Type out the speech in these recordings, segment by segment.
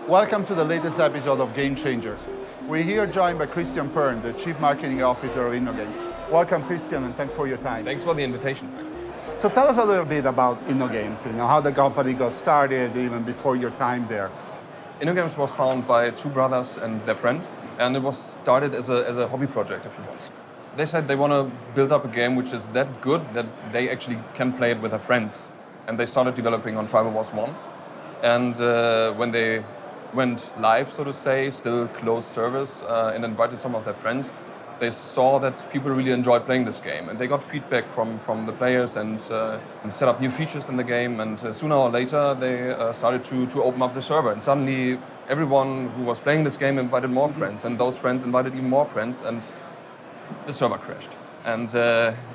Welcome to the latest episode of Game Changers. We're here joined by Pern, the Chief Marketing Officer of InnoGames. Welcome, Christian, and thanks for your time. Thanks for the invitation. So tell us a little bit about InnoGames, how the company got started, even before your time there. InnoGames was founded by two brothers and their friend, and it was started as a hobby project, if you want. They said they want to build up a game which is that good that they actually can play it with their friends. And they started developing on Tribal Wars 1. And when they went live, so to say, still closed servers, and invited some of their friends, they saw that people really enjoyed playing this game. And they got feedback from the players and set up new features in the game. And sooner or later, they started to open up the server. And suddenly, everyone who was playing this game invited more friends. And those friends invited even more friends. And the server crashed. And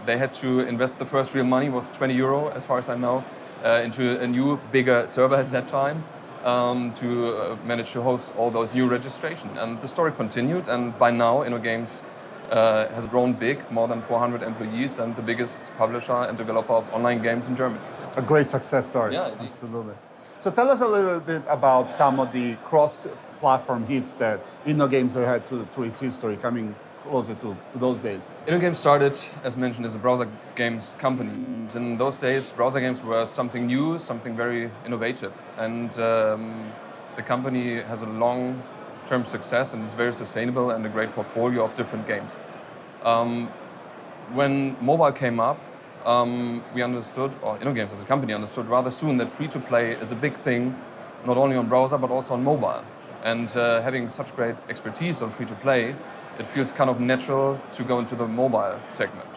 they had to invest the first real money, was €20, as far as I know, into a new, bigger server at that time. To manage to host all those new registrations. And the story continued, and by now InnoGames has grown big, more than 400 employees, and the biggest publisher and developer of online games in Germany. A great success story. Yeah, indeed. Absolutely. So tell us a little bit about some of the cross-platform hits that InnoGames have had through its history, coming closer to those days. InnoGames started, as mentioned, as a browser games company. And in those days, browser games were something new, something very innovative. And the company has a long-term success and is very sustainable and a great portfolio of different games. When mobile came up, we understood, or InnoGames as a company understood rather soon that free-to-play is a big thing, not only on browser, but also on mobile. And having such great expertise on free-to-play, it feels kind of natural to go into the mobile segment.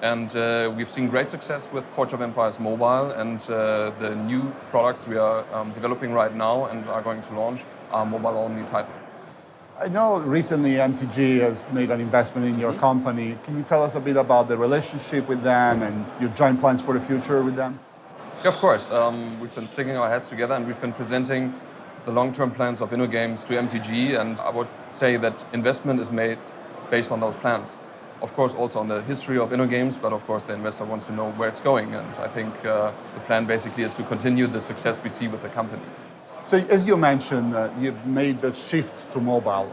And we've seen great success with Forge of Empires Mobile, and the new products we are developing right now and are going to launch are mobile-only pipeline. I know recently MTG has made an investment in your company. Can you tell us a bit about the relationship with them and your joint plans for the future with them? Yeah, of course. We've been sticking our heads together and we've been presenting the long-term plans of InnoGames to MTG, and I would say that investment is made based on those plans. Of course, also on the history of InnoGames, but of course the investor wants to know where it's going, and I think the plan basically is to continue the success we see with the company. So as you mentioned, you've made the shift to mobile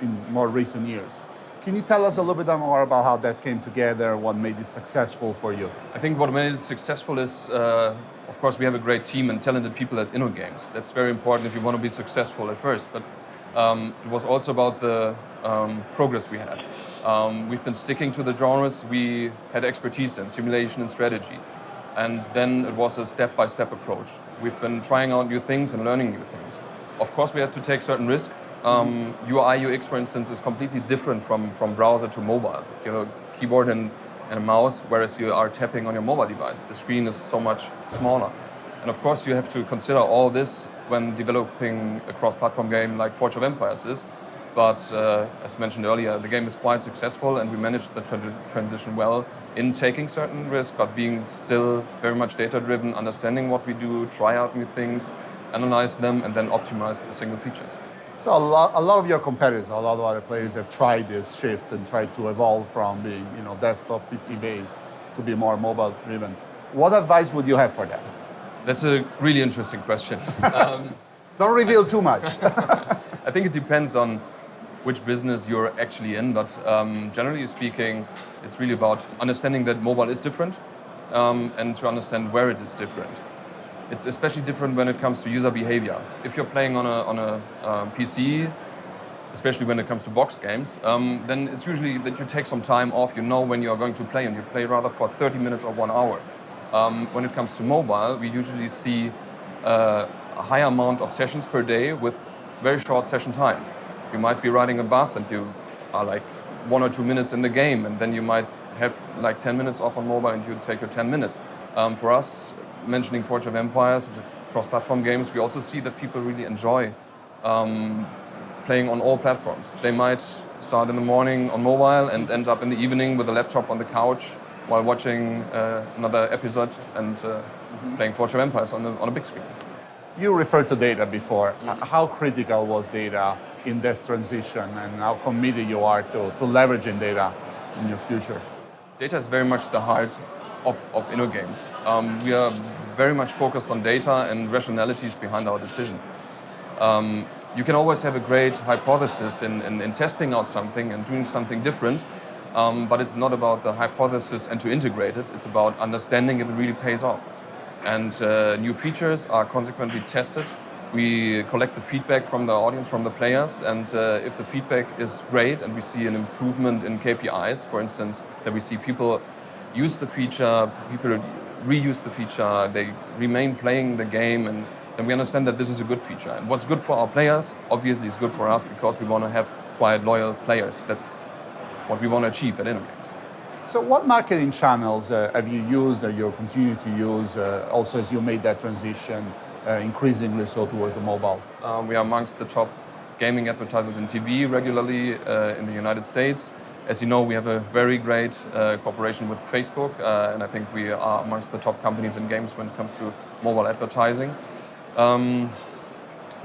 in more recent years. Can you tell us a little bit more about how that came together, what made it successful for you? I think what made it successful is, of course, we have a great team and talented people at InnoGames. That's very important if you want to be successful at first. But it was also about the progress we had. We've been sticking to the genres we had expertise in, simulation and strategy. And then it was a step-by-step approach. We've been trying out new things and learning new things. Of course, we had to take certain risks. UI, UX, for instance, is completely different from browser to mobile. You have a keyboard and a mouse, whereas you are tapping on your mobile device. The screen is so much smaller. And of course, you have to consider all this when developing a cross-platform game like Forge of Empires is. But as mentioned earlier, the game is quite successful and we managed the transition well in taking certain risks, but being still very much data-driven, understanding what we do, try out new things, analyze them, and then optimize the single features. So a lot of your competitors, a lot of other players have tried this shift and tried to evolve from being desktop PC-based to be more mobile-driven. What advice would you have for them? That's a really interesting question. Don't reveal too much. I think it depends on which business you're actually in, but generally speaking, it's really about understanding that mobile is different and to understand where it is different. It's especially different when it comes to user behavior. If you're playing on a PC, especially when it comes to box games, then it's usually that you take some time off, you know when you are going to play, and you play rather for 30 minutes or 1 hour. When it comes to mobile, we usually see a higher amount of sessions per day with very short session times. You might be riding a bus and you are like 1 or 2 minutes in the game, and then you might have like 10 minutes off on mobile and you take your 10 minutes. For us, mentioning Forge of Empires as a cross-platform games, we also see that people really enjoy playing on all platforms. They might start in the morning on mobile and end up in the evening with a laptop on the couch while watching another episode and playing Forge of Empires on a big screen. You referred to data before. How critical was data in this transition, and how committed you are to leveraging data in your future? Data is very much the heart of InnoGames. We are very much focused on data and rationalities behind our decision. You can always have a great hypothesis in testing out something and doing something different, but it's not about the hypothesis and to integrate it. It's about understanding if it really pays off. And new features are consequently tested. We collect the feedback from the audience, from the players, and if the feedback is great and we see an improvement in KPIs, for instance, that we see people use the feature, people reuse the feature, they remain playing the game, and then we understand that this is a good feature. And what's good for our players, obviously is good for us because we want to have quite loyal players. That's what we want to achieve at InnoGames. So what marketing channels have you used or you continue to use also as you made that transition increasingly so towards the mobile? We are amongst the top gaming advertisers in TV regularly in the United States. As you know, we have a very great cooperation with Facebook, and I think we are amongst the top companies in games when it comes to mobile advertising.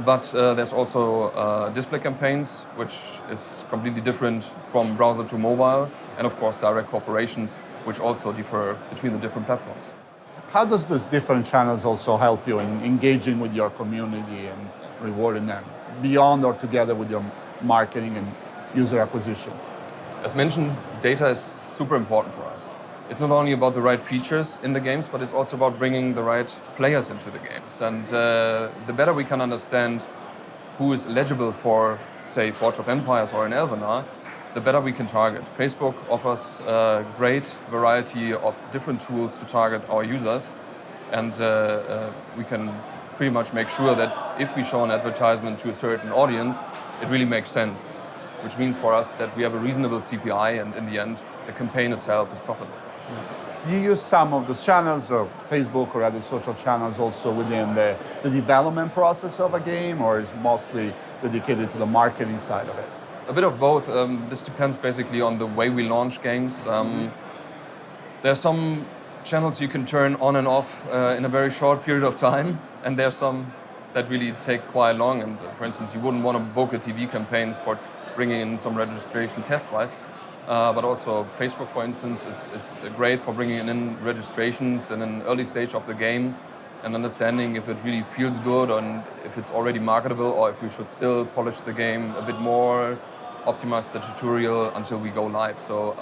But there's also display campaigns, which is completely different from browser to mobile, and of course direct cooperations, which also differ between the different platforms. How does those different channels also help you in engaging with your community and rewarding them beyond or together with your marketing and user acquisition? As mentioned, data is super important for us. It's not only about the right features in the games, but it's also about bringing the right players into the games. And the better we can understand who is eligible for, say, Forge of Empires or an Elvenar, the better we can target. Facebook offers a great variety of different tools to target our users, and we can pretty much make sure that if we show an advertisement to a certain audience, it really makes sense, which means for us that we have a reasonable CPI, and in the end, the campaign itself is profitable. Do you use some of those channels, or Facebook or other social channels, also within the development process of a game, or is mostly dedicated to the marketing side of it? A bit of both. This depends basically on the way we launch games. There are some channels you can turn on and off in a very short period of time, and there are some that really take quite long. And for instance, you wouldn't want to book a TV campaigns for bringing in some registration test-wise. But also Facebook, for instance, is great for bringing in registrations in an early stage of the game and understanding if it really feels good and if it's already marketable or if we should still polish the game a bit more, optimize the tutorial until we go live. So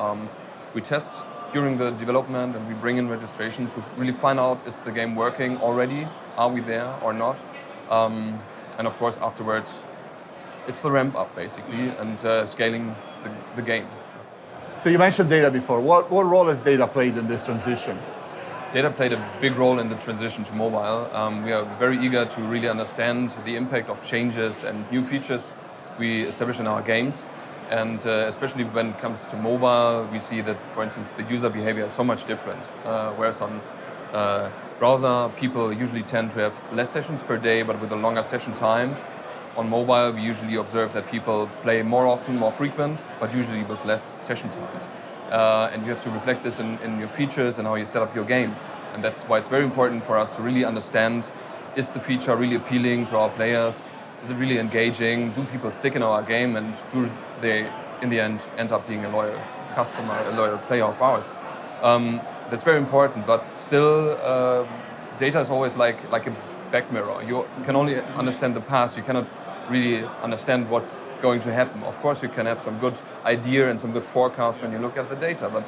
we test during the development and we bring in registration to really find out, is the game working already? Are we there or not? And of course, afterwards, it's the ramp up basically and scaling the game. So you mentioned data before. What role has data played in this transition? Data played a big role in the transition to mobile. We are very eager to really understand the impact of changes and new features we establish in our games. And especially when it comes to mobile, we see that, for instance, the user behavior is so much different. Whereas on browser, people usually tend to have less sessions per day, but with a longer session time. On mobile, we usually observe that people play more often, more frequent, but usually with less session times. And you have to reflect this in your features and how you set up your game. And that's why it's very important for us to really understand, is the feature really appealing to our players? Is it really engaging? Do people stick in our game? And do they, in the end up being a loyal customer, a loyal player of ours? That's very important, but still, data is always like a back mirror. You can only understand the past. You cannot really understand what's going to happen. Of course, you can have some good idea and some good forecast when you look at the data, but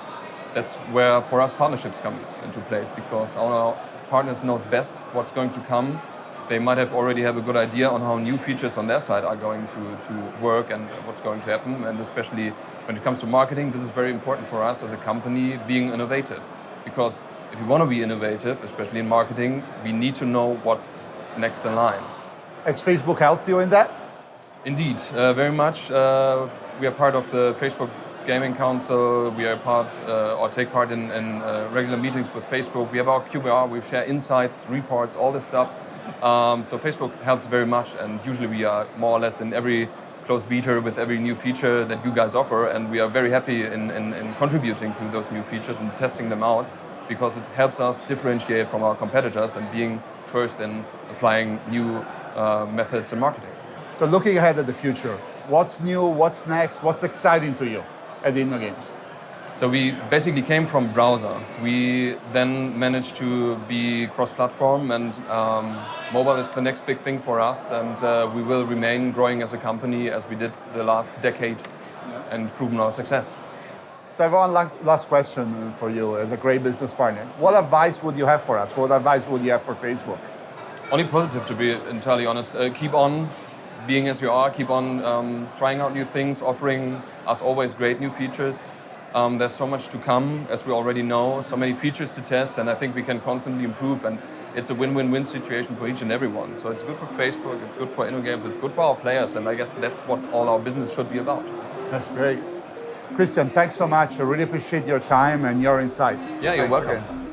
that's where, for us, partnerships come into place, because our partners knows best what's going to come. They might already have a good idea on how new features on their side are going to work and what's going to happen. And especially when it comes to marketing, this is very important for us as a company, being innovative. Because if you want to be innovative, especially in marketing, we need to know what's next in line. Has Facebook helped you in that? Indeed, very much. We are part of the Facebook Gaming Council. We are part or take part in regular meetings with Facebook. We have our QBR. We share insights, reports, all this stuff. So Facebook helps very much, and usually we are more or less in every closed beta with every new feature that you guys offer, and we are very happy in contributing to those new features and testing them out, because it helps us differentiate from our competitors and being first in applying new methods in marketing. So looking ahead at the future, what's new, what's next, what's exciting to you at InnoGames? So we basically came from browser. We then managed to be cross-platform, and mobile is the next big thing for us, and we will remain growing as a company as we did the last decade and proven our success. So I have one last question for you as a great business partner. What advice would you have for us? What advice would you have for Facebook? Only positive, to be entirely honest. Keep on being as you are, keep on trying out new things, offering us always great new features. There's so much to come, as we already know, so many features to test, and I think we can constantly improve, and it's a win-win-win situation for each and everyone. So it's good for Facebook, it's good for InnoGames, it's good for our players, and I guess that's what all our business should be about. That's great. Christian, thanks so much. I really appreciate your time and your insights. Yeah, you're Thanks welcome. again.